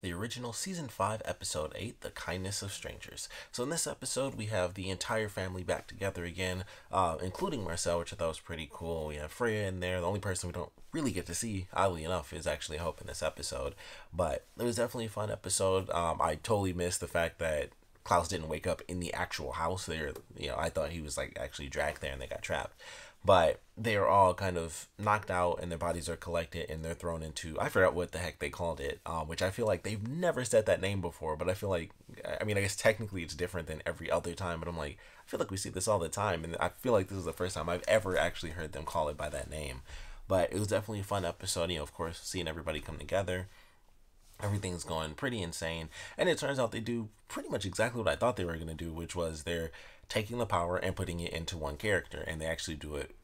The original season 5 episode 8, The Kindness of Strangers. So in this episode we have the entire family back together again, including Marcel, which I thought was pretty cool. We have Freya in there. The only person we don't really get to see, oddly enough, is actually Hope in this episode. But it was definitely a fun episode. I totally missed the fact that Klaus didn't wake up in the actual house there. I thought he was like actually dragged there and they got trapped. But they are all kind of knocked out and their bodies are collected and they're thrown into, I forgot what the heck they called it, which I feel like they've never said that name before. But I feel like, I mean, I guess technically it's different than every other time, but I'm like, I feel like we see this all the time. And I feel like this is the first time I've ever actually heard them call it by that name. But it was definitely a fun episode, of course, seeing everybody come together. Everything's going pretty insane, and it turns out they do pretty much exactly what I thought they were going to do, which was they're taking the power and putting it into one character, and they actually do it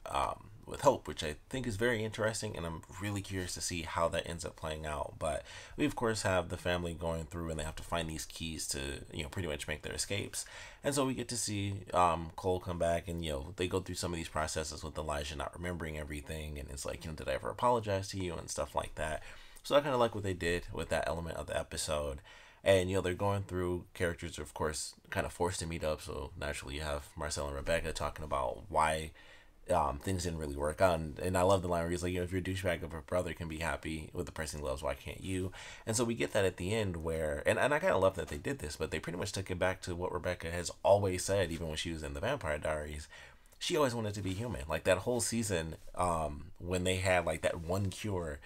with Hope, which I think is very interesting, and I'm really curious to see how that ends up playing out. But we of course have the family going through and they have to find these keys to pretty much make their escapes. And so we get to see Cole come back, and they go through some of these processes with Elijah not remembering everything, and it's like, did I ever apologize to you and stuff like that. So I kind of like what they did with that element of the episode. And, they're going through characters, are, of course, kind of forced to meet up. So naturally, you have Marcel and Rebecca talking about why things didn't really work out. And I love the line where he's like, if your douchebag of a brother can be happy with the person he loves, why can't you? And so we get that at the end where, and I kind of love that they did this, but they pretty much took it back to what Rebecca has always said, even when she was in the Vampire Diaries. She always wanted to be human. Like that whole season, when they had like that one cure,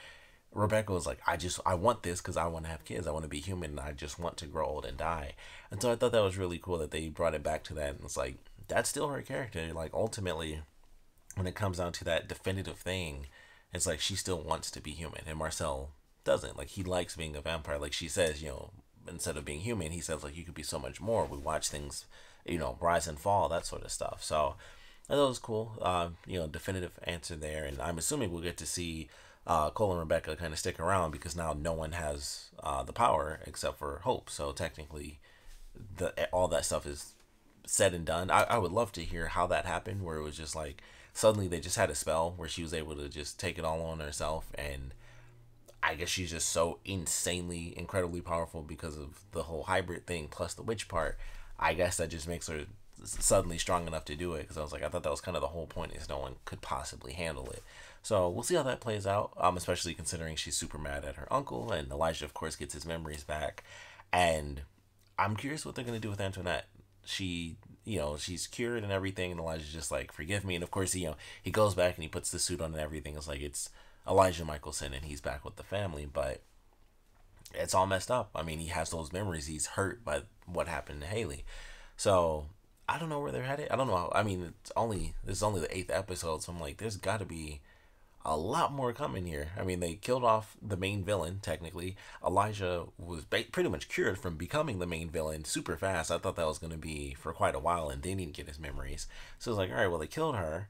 Rebecca was like, I want this because I want to have kids. I want to be human. And I just want to grow old and die. And so I thought that was really cool that they brought it back to that. And it's like, that's still her character. Like, ultimately, when it comes down to that definitive thing, it's like she still wants to be human. And Marcel doesn't. Like, he likes being a vampire. Like she says, instead of being human, he says, like, you could be so much more. We watch things, rise and fall, that sort of stuff. So I thought it was cool. Definitive answer there. And I'm assuming we'll get to see Cole and Rebecca kind of stick around because now no one has the power except for Hope. So technically, all that stuff is said and done. I would love to hear how that happened, where it was just like suddenly they just had a spell where she was able to just take it all on herself, and I guess she's just so insanely, incredibly powerful because of the whole hybrid thing plus the witch part. I guess that just makes her suddenly strong enough to do it, because I thought that was kind of the whole point, is no one could possibly handle it. So we'll see how that plays out, especially considering she's super mad at her uncle, and Elijah of course gets his memories back. And I'm curious what they're going to do with Antoinette. She, she's cured and everything, and Elijah's just like, forgive me. And of course, he goes back and he puts the suit on and everything. It's like it's Elijah Michelson and he's back with the family, but it's all messed up. I mean, he has those memories. He's hurt by what happened to Haley. So I don't know where they're headed. I don't know. I mean, this is only the eighth episode, so I'm like, there's got to be a lot more coming here. I mean, they killed off the main villain, technically. Elijah was pretty much cured from becoming the main villain super fast. I thought that was going to be for quite a while, and they didn't get his memories. So it's like, all right, well, they killed her.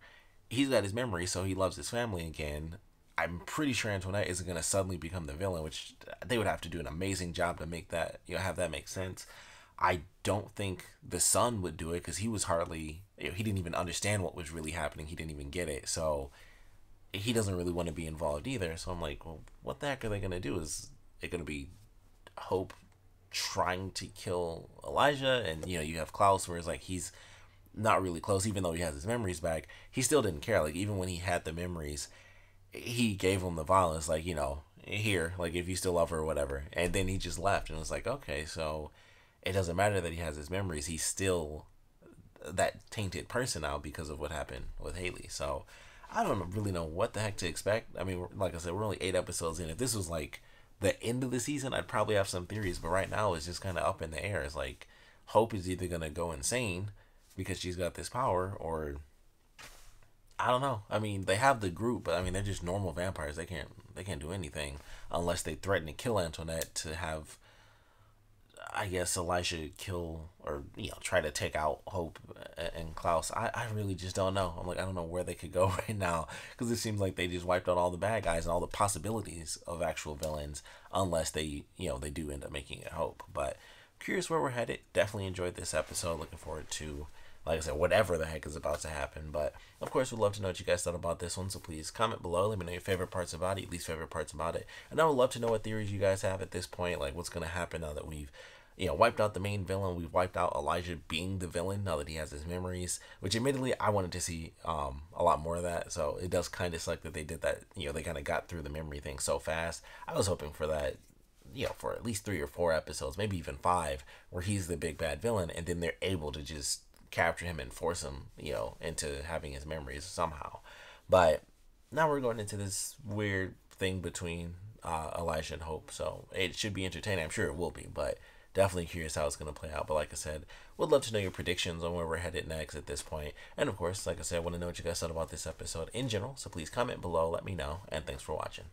He's got his memories, so he loves his family again. I'm pretty sure Antoinette isn't going to suddenly become the villain, which they would have to do an amazing job to make that, have that make sense. I don't think the son would do it because he was hardly, he didn't even understand what was really happening. He didn't even get it. So he doesn't really want to be involved either. So I'm like, well, what the heck are they going to do? Is it going to be Hope trying to kill Elijah? And, you have Klaus where it's like he's not really close, even though he has his memories back. He still didn't care. Like, even when he had the memories, he gave him the violence, like, here, like, if you still love her or whatever. And then he just left. And it was like, okay, so it doesn't matter that he has his memories. He's still that tainted person now because of what happened with Haley. So I don't really know what the heck to expect. I mean, like I said, we're only 8 episodes in. If this was like the end of the season, I'd probably have some theories. But right now, it's just kind of up in the air. It's like Hope is either going to go insane because she's got this power, or I don't know. I mean, they have the group, but I mean, they're just normal vampires. They can't do anything unless they threaten to kill Antoinette to have, I guess, Elijah kill or try to take out Hope and Klaus. I really just don't know. I'm like, I don't know where they could go right now, because it seems like they just wiped out all the bad guys and all the possibilities of actual villains, unless they they do end up making it Hope. But curious where we're headed. Definitely enjoyed this episode. Looking forward to, like I said, whatever the heck is about to happen. But of course, we'd love to know what you guys thought about this one. So please comment below. Let me know your favorite parts about it, least favorite parts about it, and I would love to know what theories you guys have at this point. Like what's gonna happen now that we've wiped out the main villain. We've wiped out Elijah being the villain now that he has his memories, which admittedly I wanted to see a lot more of that. So it does kind of suck that they did that. They kind of got through the memory thing so fast. I was hoping for that, for at least 3 or 4 episodes, maybe even 5, where he's the big bad villain, and then they're able to just capture him and force him, into having his memories somehow. But now we're going into this weird thing between Elijah and Hope, so it should be entertaining. I'm sure it will be, but definitely curious how it's going to play out. But like I said, would love to know your predictions on where we're headed next at this point. And of course, like I said, I want to know what you guys thought about this episode in general. So please comment below, let me know, and thanks for watching.